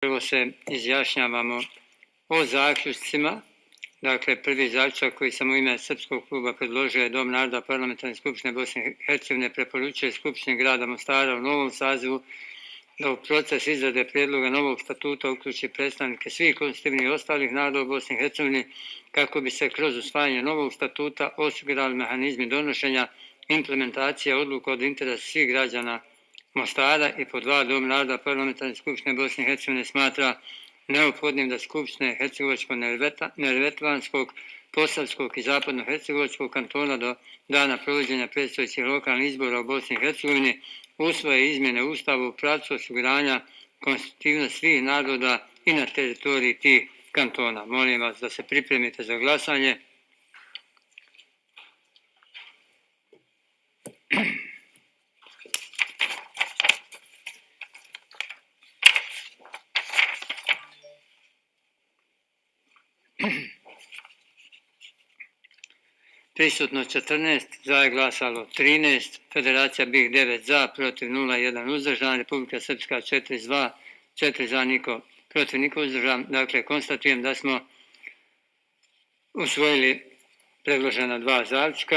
Prvo se izjašnjavamo o zaključcima. Dakle, prvi zaključak koji sam u ime Srpskog kluba predložio je Dom naroda Parlamentarne skupštine Bosne i Hercegovine preporučuje Skupštini grada Mostara u novom sazivu da u proces izrade prijedloga novog statuta uključi predstavnike svih konstitutivnih i ostalih naroda u Bosni i Hercegovini kako bi se kroz usvajanje novog statuta osigurali mehanizmi donošenja implementacije odluka od interesa svih građana Mostara. I pod dva, Dom naroda Parlamentarne skupštine Bosne i Hercegovine smatra neophodnim da skupštine Hercegovačko-Neretvanskog, Posavskog i Zapadno-Hercegovačkog kantona do dana provođenja predstojećih lokalnih izbora u Bosni i Hercegovini usvoje izmjene Ustava u pravcu osiguranja konstitutivnosti svih naroda i na teritoriji tih kantona. Molim vas da se pripremite za glasanje. Prisutno 14, za je glasalo 13, Federacija BiH 9 za, protiv 0, 1 uzdržan, Republika Srpska 4 za, niko protiv, niko uzdržan. Dakle, konstatujem da smo usvojili predložena dva zaključka.